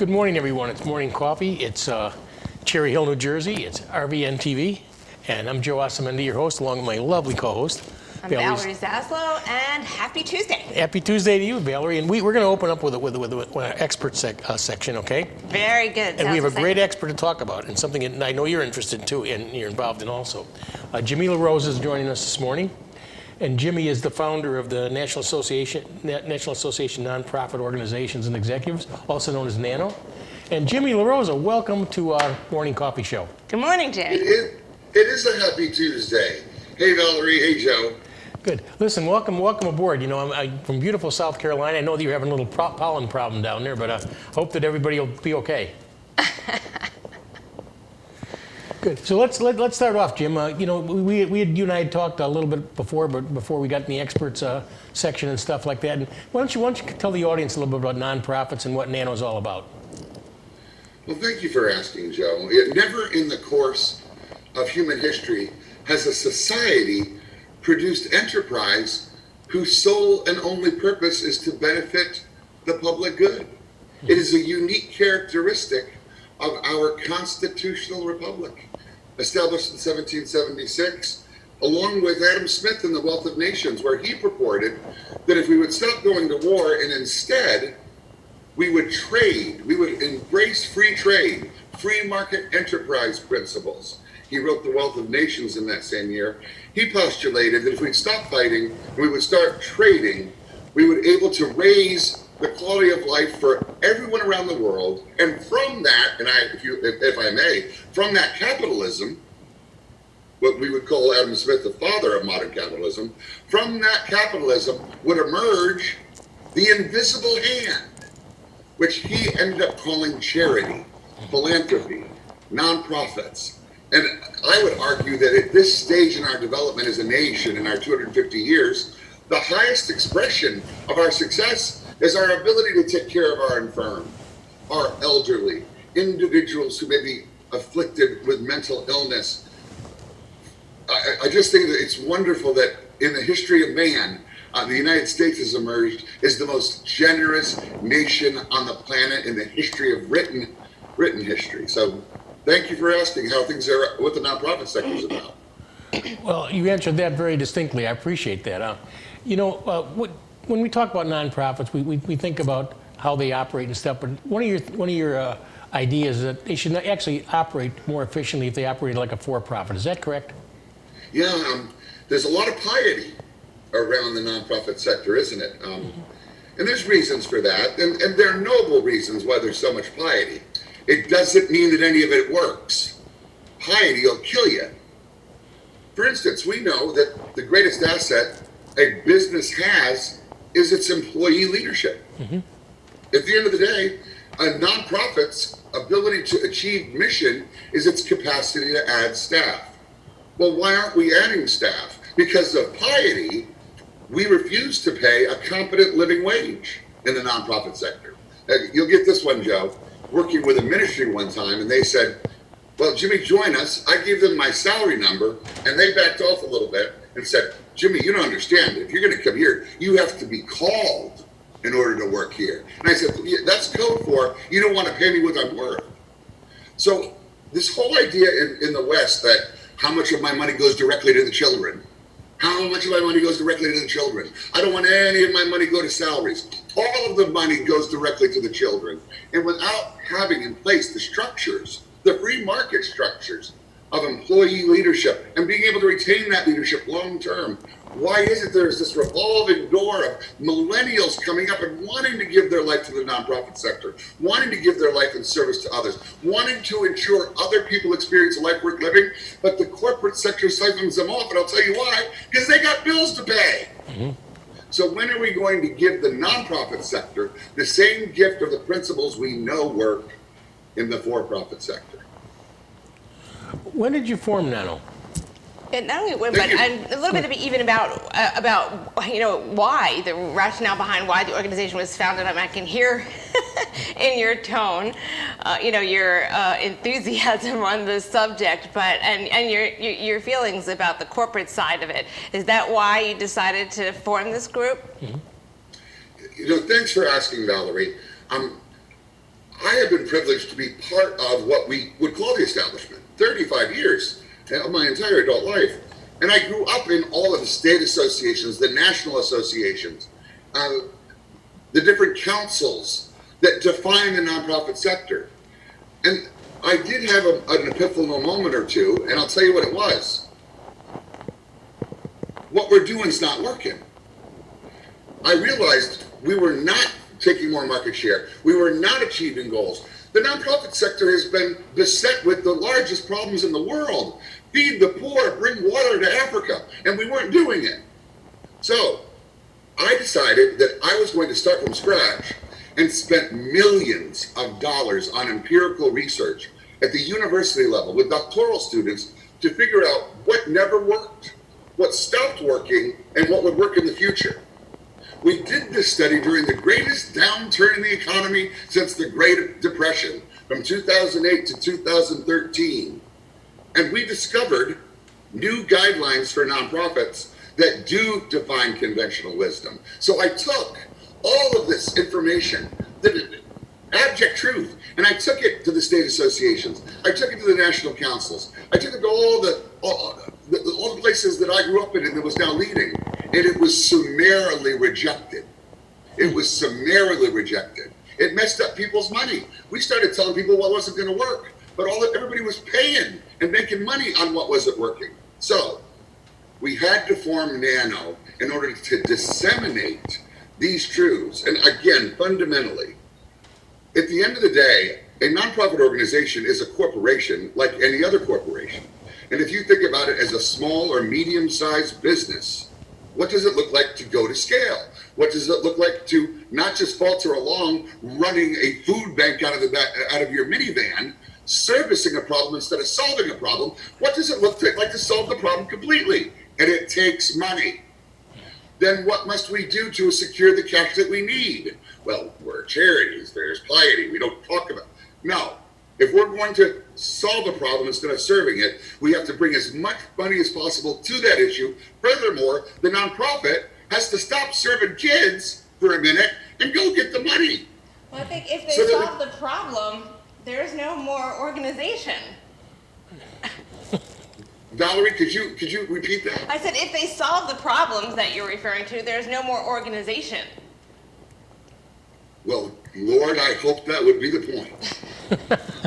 Good morning, everyone. It's Morning Coffee. It's Cherry Hill, New Jersey. It's RVN TV. And I'm Joe Asamendi, your host, along with my lovely co-host. I'm Valerie Zaslow, and happy Tuesday. Happy Tuesday to you, Valerie. And we're going to open up with an expert section, okay? Very good. And we have a great expert to talk about, and something that I know you're interested in, too, and you're involved in also. Jimmy LaRose is joining us this morning. And Jimmy is the founder of the National Association Nonprofit Organizations and Executives, also known as NANOE. And Jimmy LaRose, welcome to our Morning Coffee Show. Good morning, Jimmy. It is a happy Tuesday. Hey, Valerie. Hey, Joe. Good. Listen, welcome aboard. You know, I'm from beautiful South Carolina. I know that you're having a little pollen problem down there, but I hope that everybody will be okay. Good. So let's start off, Jim. You know, you and I had talked a little bit before we got in the experts section and stuff like that. And why don't you tell the audience a little bit about nonprofits and what NANOE is all about? Well, thank you for asking, Joe. Never in the course of human history has a society produced enterprise whose sole and only purpose is to benefit the public good. It is a unique characteristic of our constitutional republic, established in 1776, along with Adam Smith in The Wealth of Nations, where he purported that if we would stop going to war and instead we would trade, we would embrace free trade, free market enterprise principles. He wrote The Wealth of Nations in that same year. He postulated that if we'd stop fighting and we would start trading, we would be able to raise the quality of life for everyone around the world, and from that, and if I may, from that capitalism, what we would call Adam Smith the father of modern capitalism, from that capitalism would emerge the invisible hand, which he ended up calling charity, philanthropy, nonprofits. And I would argue that at this stage in our development as a nation, in our 250 years, the highest expression of our success is our ability to take care of our infirm, our elderly, individuals who may be afflicted with mental illness. I just think that it's wonderful that in the history of man, the United States has emerged as the most generous nation on the planet in the history of written history. So thank you for asking how things are, what the nonprofit sector is about. Well, you answered that very distinctly. I appreciate that. You know, when we talk about nonprofits, we think about how they operate and stuff. But one of your ideas is that they should actually operate more efficiently if they operate like a for-profit. Is that correct? Yeah, there's a lot of piety around the nonprofit sector, isn't it? And there's reasons for that, and there are noble reasons why there's so much piety. It doesn't mean that any of it works. Piety will kill you. For instance, we know that the greatest asset a business has is its employee leadership. Mm-hmm. At the end of the day, a nonprofit's ability to achieve mission is its capacity to add staff. Well, why aren't we adding staff? Because of piety, we refuse to pay a competent living wage in the nonprofit sector. You'll get this one, Joe. Working with a ministry one time, and they said, well, Jimmy, join us. I gave them my salary number, and they backed off a little bit and said, Jimmy, you don't understand. If you're going to come here, you have to be called in order to work here. And I said, yeah, that's code for you don't want to pay me what I'm worth. So this whole idea in the West that how much of my money goes directly to the children, how much of my money goes directly to the children. I don't want any of my money go to salaries. All of the money goes directly to the children. And without having in place the structures, the free market structures of employee leadership and being able to retain that leadership long term, why is it there's this revolving door of millennials coming up and wanting to give their life to the nonprofit sector, wanting to give their life in service to others, wanting to ensure other people experience a life worth living, but the corporate sector siphons them off, and I'll tell you why, because they got bills to pay. Mm-hmm. So when are we going to give the nonprofit sector the same gift of the principles we know work in the for-profit sector? When did you form NANOE? And not only when, but and a little bit even about you know why the rationale behind why the organization was founded. I can hear in your tone, you know, your enthusiasm on the subject, but and your feelings about the corporate side of it. Is that why you decided to form this group? Mm-hmm. You know, thanks for asking, Valerie. I have been privileged to be part of what we would call the establishment, 35 years of my entire adult life. And I grew up in all of the state associations, the national associations, the different councils that define the nonprofit sector. And I did have an epiphanal moment or two, and I'll tell you what it was. What we're doing is not working. I realized we were not taking more market share. We were not achieving goals. The nonprofit sector has been beset with the largest problems in the world. Feed the poor, bring water to Africa, and we weren't doing it. So I decided that I was going to start from scratch and spent millions of dollars on empirical research at the university level with doctoral students to figure out what never worked, what stopped working, and what would work in the future. We did this study during the greatest downturn in the economy since the Great Depression, from 2008 to 2013. And we discovered new guidelines for nonprofits that do define conventional wisdom. So I took all of this information, the abject truth, and I took it to the state associations. I took it to the national councils. I took it to all the places that I grew up in and that was now leading. And it was summarily rejected. It was summarily rejected. It messed up people's money. We started telling people what wasn't going to work, but everybody was paying and making money on what wasn't working. So we had to form NANO in order to disseminate these truths. And again, fundamentally, at the end of the day, a nonprofit organization is a corporation like any other corporation. And if you think about it as a small or medium-sized business, what does it look like to go to scale? What does it look like to not just falter along running a food bank out of your minivan, servicing a problem instead of solving a problem? What does it look like to solve the problem completely? And it takes money. Then what must we do to secure the cash that we need? Well, we're charities, there's piety, we don't talk about it. No. If we're going to solve a problem instead of serving it, we have to bring as much money as possible to that issue. Furthermore, the nonprofit has to stop serving kids for a minute and go get the money. Well, I think if they solve the problem, there's no more organization. Valerie, could you repeat that? I said if they solve the problems that you're referring to, there's no more organization. Well, Lord, I hope that would be the point.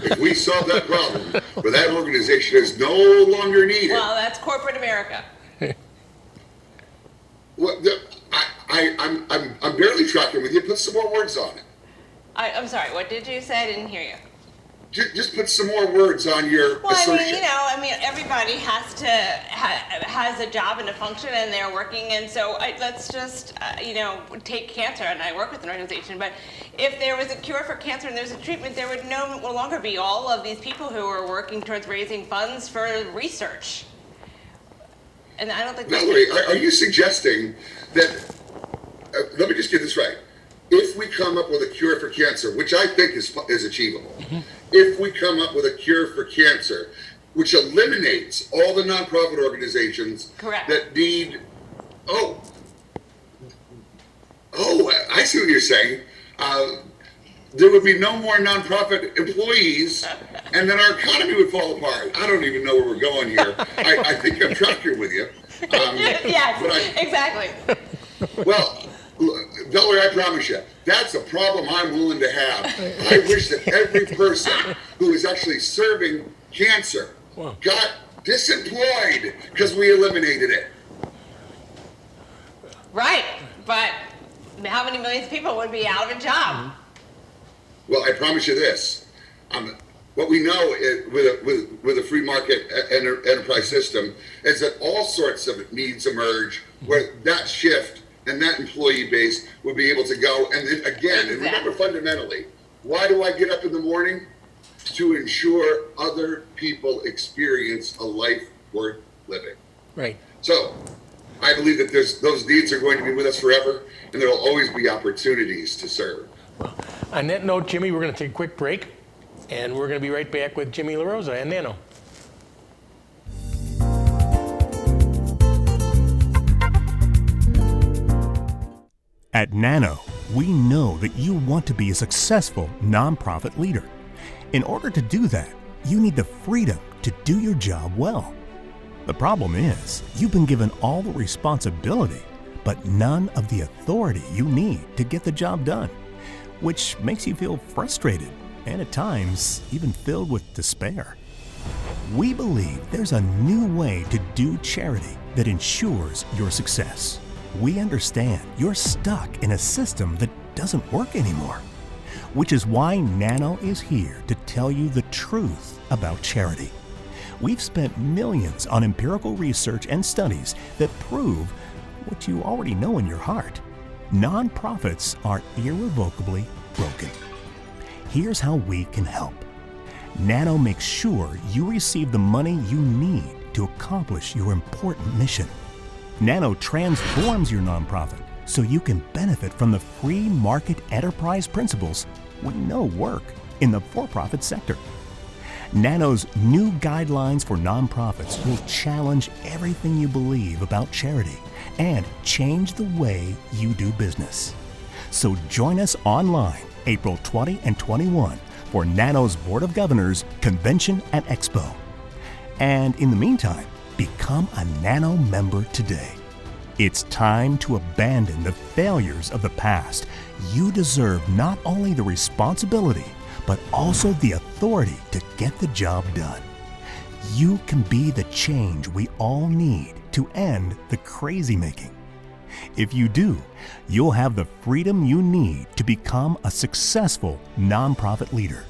If we solve that problem, where that organization is no longer needed. Well, that's corporate America. Well, I'm barely tracking with you. Put some more words on it. I'm sorry, what did you say? I didn't hear you. Just put some more words on your assertion. Everybody has a job and a function, and they're working, and so let's just, take cancer, and I work with an organization, but if there was a cure for cancer and there's a treatment, there would no longer be all of these people who are working towards raising funds for research. And I don't think Valerie, are you suggesting that, let me just get this right, if we come up with a cure for cancer, which I think is achievable, if we come up with a cure for cancer, which eliminates all the nonprofit organizations that need, I see what you're saying. There would be no more nonprofit employees, and then our economy would fall apart. I don't even know where we're going here. I think I'm tracking with you. Yes, exactly. Well, Valerie, I promise you, that's a problem I'm willing to have. I wish that every person who is actually serving cancer got disemployed because we eliminated it. Right, but how many millions of people would be out of a job? Well, I promise you this. What we know with a free market enterprise system is that all sorts of needs emerge where that shift and that employee base would be able to go. And then again, and remember fundamentally, why do I get up in the morning? To ensure other people experience a life worth living. Right. So I believe that those needs are going to be with us forever, and there will always be opportunities to serve. Well, on that note, Jimmy, we're going to take a quick break, and we're going to be right back with Jimmy LaRose and Nano. At NANO, we know that you want to be a successful nonprofit leader. In order to do that, you need the freedom to do your job well. The problem is, you've been given all the responsibility, but none of the authority you need to get the job done, which makes you feel frustrated and at times even filled with despair. We believe there's a new way to do charity that ensures your success. We understand you're stuck in a system that doesn't work anymore, which is why NANOE is here to tell you the truth about charity. We've spent millions on empirical research and studies that prove what you already know in your heart. Nonprofits are irrevocably broken. Here's how we can help. NANOE makes sure you receive the money you need to accomplish your important mission. NANOE transforms your nonprofit so you can benefit from the free market enterprise principles we know work in the for-profit sector. NANOE's new guidelines for nonprofits will challenge everything you believe about charity and change the way you do business. So join us online April 20 and 21 for NANOE's Board of Governors Convention and Expo. And in the meantime, become a NANOE member today. It's time to abandon the failures of the past. You deserve not only the responsibility, but also the authority to get the job done. You can be the change we all need to end the crazy making. If you do, you'll have the freedom you need to become a successful nonprofit leader.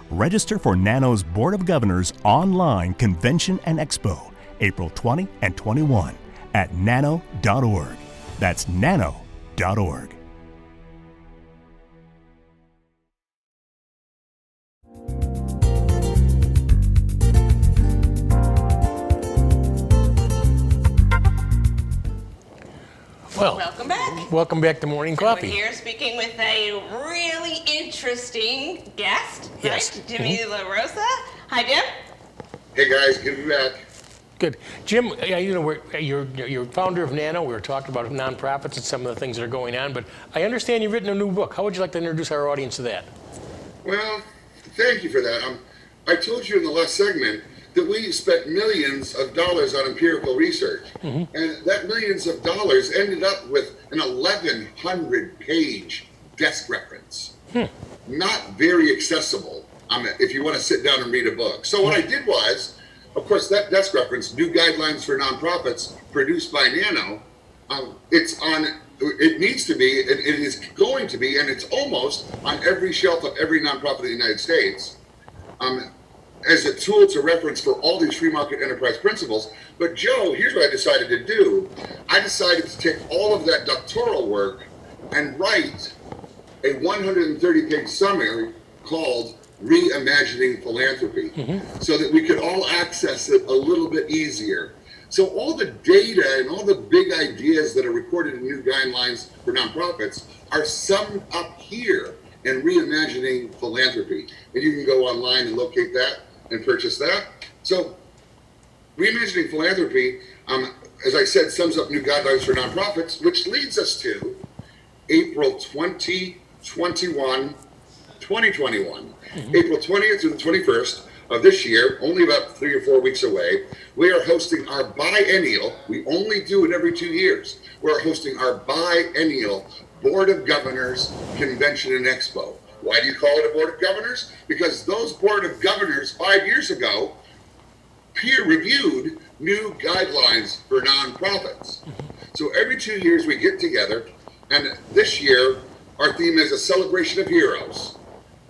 Register for NANOE's Board of Governors online Convention and Expo, April 20 and 21 at nano.org. That's nano.org. Well, Welcome back. to Morning We're Coffee. here speaking with a really interesting guest, Yes. right? Jimmy LaRose. Hi, Jim. Hey guys, good to be back. Good. Jim, you're founder of NANOE. We were talking about nonprofits and some of the things that are going on, but I understand you've written a new book. How would you like to introduce our audience to that? Well, thank you for that. I told you in the last segment that we spent millions of dollars on empirical research, and that millions of dollars ended up with an 1,100-page desk reference. Not very accessible if you want to sit down and read a book. So what I did was, of course, that desk reference, New Guidelines for Nonprofits, produced by NANOE, it needs to be, it is going to be, and it's almost on every shelf of every nonprofit in the United States, as a tool to reference for all these free market enterprise principles. But Joe, here's what I decided to do. I decided to take all of that doctoral work and write a 130-page summary called Reimagining Philanthropy, so that we could all access it a little bit easier. So all the data and all the big ideas that are recorded in New Guidelines for Nonprofits are summed up here in Reimagining Philanthropy. And you can go online and locate that and purchase that. So Reimagining Philanthropy, as I said, sums up New Guidelines for Nonprofits, which leads us to April 2021. April 20th through the 21st of this year, only about 3 or 4 weeks away, we are hosting our biennial, we only do it every 2 years, we're hosting our biennial Board of Governors Convention and Expo. Why do you call it a Board of Governors? Because those Board of Governors 5 years ago peer-reviewed New Guidelines for Nonprofits. So every 2 years we get together, and this year our theme is a celebration of heroes.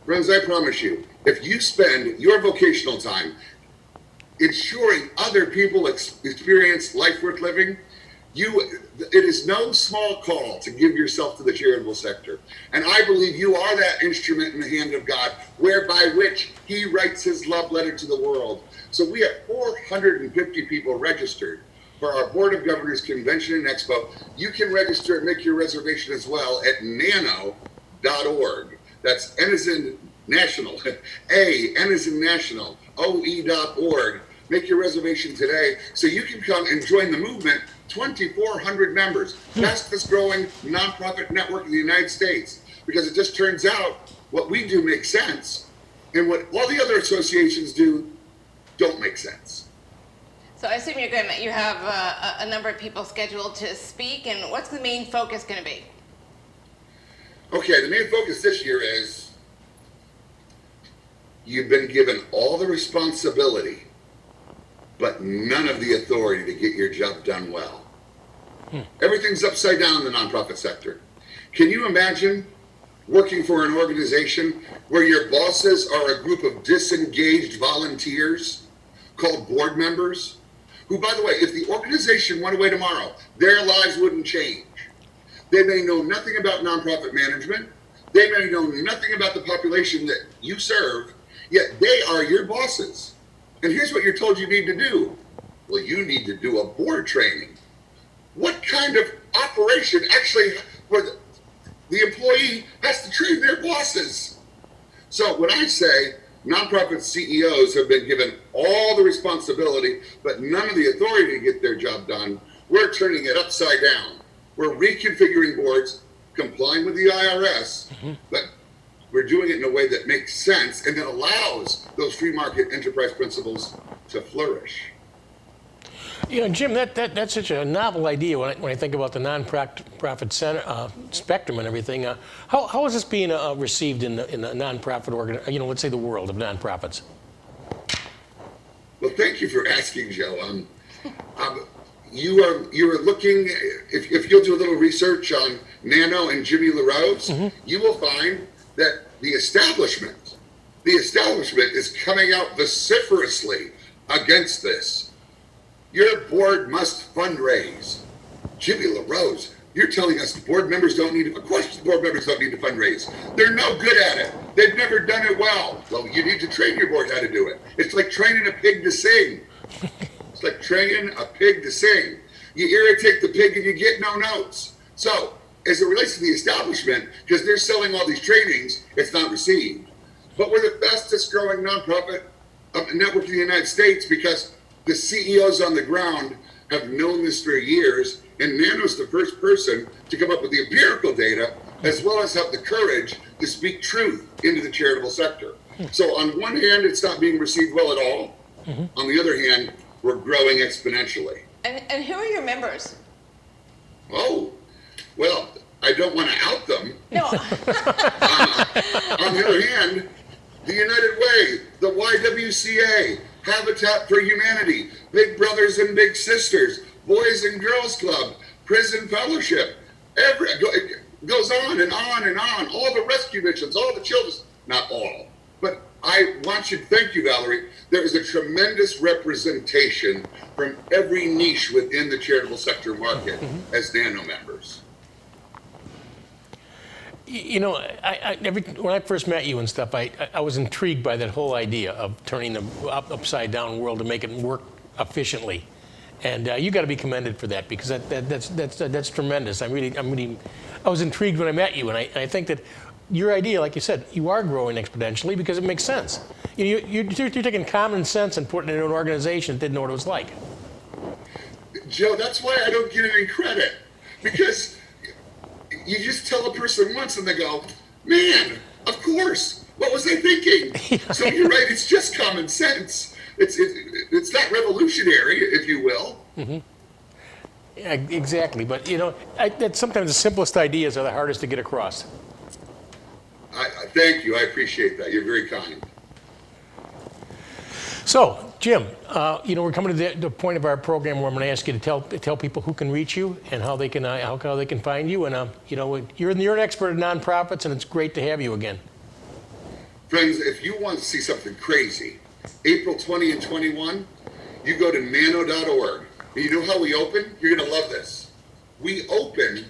Friends, I promise you, if you spend your vocational time ensuring other people experience life worth living, it is no small call to give yourself to the charitable sector. And I believe you are that instrument in the hand of God, whereby which he writes his love letter to the world. So we have 450 people registered for our Board of Governors Convention and Expo. You can register and make your reservation as well at nano.org. That's N as in national, N as in national, OE.org. Make your reservation today so you can come and join the movement 2,400 members, fastest growing nonprofit network in the United States, because it just turns out what we do makes sense, and what all the other associations do don't make sense. So I assume you have a number of people scheduled to speak, and what's the main focus going to be? Okay, the main focus this year is you've been given all the responsibility, but none of the authority to get your job done well. Everything's upside down in the nonprofit sector. Can you imagine working for an organization where your bosses are a group of disengaged volunteers called board members, who, by the way, if the organization went away tomorrow, their lives wouldn't change. They may know nothing about nonprofit management. They may know nothing about the population that you serve, yet they are your bosses. And here's what you're told you need to do. Well, you need to do a board training. What kind of operation actually, where the employee has to train their bosses? So when I say nonprofit CEOs have been given all the responsibility, but none of the authority to get their job done, we're turning it upside down. We're reconfiguring boards, complying with the IRS, but we're doing it in a way that makes sense and that allows those free market enterprise principles to flourish. You know, Jim, that's such a novel idea when I think about the nonprofit spectrum and everything. How is this being received in the nonprofit let's say the world of nonprofits? Well, thank you for asking, Joe. You are looking, if you'll do a little research on NANOE and Jimmy LaRose, you will find that the establishment is coming out vociferously against this. Your board must fundraise. Jimmy LaRose, you're telling us the board members don't need to, of course the board members don't need to fundraise. They're no good at it. They've never done it well. Well, you need to train your board how to do it. It's like training a pig to sing. It's like training a pig to sing. You irritate the pig and you get no notes. So, as it relates to the establishment, because they're selling all these trainings, it's not received. But we're the fastest growing nonprofit network in the United States because the CEOs on the ground have known this for years, and NANOE's the first person to come up with the empirical data, as well as have the courage to speak truth into the charitable sector. So on one hand, it's not being received well at all. On the other hand, we're growing exponentially. And who are your members? Oh, well, I don't want to out them. No. On the other hand, the United Way, the YWCA, Habitat for Humanity, Big Brothers and Big Sisters, Boys and Girls Club, Prison Fellowship, it goes on and on and on. All the rescue missions, all the children, not all. But I want you to thank you, Valerie. There is a tremendous representation from every niche within the charitable sector market as NANOE members. You know, when I first met you and stuff, I was intrigued by that whole idea of turning the upside down world to make it work efficiently, and you got to be commended for that because that's tremendous. I was intrigued when I met you, and I think that your idea, like you said, you are growing exponentially because it makes sense. You're taking common sense and putting it in an organization that didn't know what it was like. Joe, that's why I don't get any credit, because you just tell a person once and they go, man, of course, what was I thinking? So you're right, it's just common sense. It's not revolutionary, if you will. Yeah, exactly, but sometimes the simplest ideas are the hardest to get across. I thank you, I appreciate that, you're very kind. So, Jim, we're coming to the point of our program where I'm going to ask you to tell people who can reach you and how they can find you. And you're an expert at nonprofits, and it's great to have you again. Friends, if you want to see something crazy, April 20 and 21, you go to nano.org. And you know how we open? You're going to love this. We open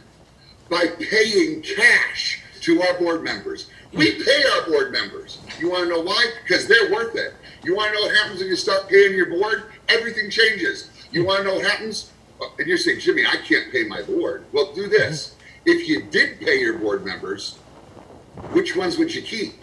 by paying cash to our board members. We pay our board members. You want to know why? Because they're worth it. You want to know what happens when you start paying your board? Everything changes. You want to know what happens? And you're saying, Jimmy, I can't pay my board. Well, do this. If you did pay your board members, which ones would you keep?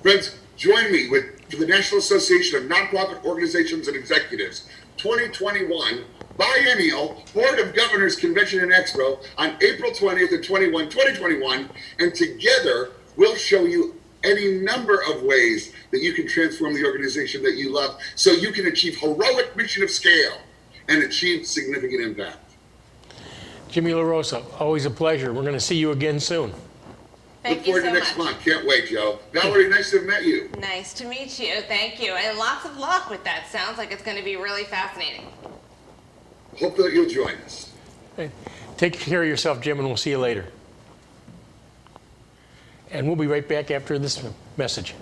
Friends, join me for the National Association of Nonprofit Organizations and Executives 2021 biennial Board of Governors Convention and Expo on April 20th and 2021, and together we'll show you any number of ways that you can transform the organization that you love so you can achieve heroic mission of scale and achieve significant impact. Jimmy LaRose, always a pleasure. We're going to see you again soon. Thank Look you forward so to next much. month. Can't wait, Joe. Valerie, nice to have met you. Nice to meet you. Thank you. And lots of luck with that. Sounds like it's going to be really fascinating. Hope that you'll join us. Hey, take care of yourself, Jim, and we'll see you later. And we'll be right back after this message.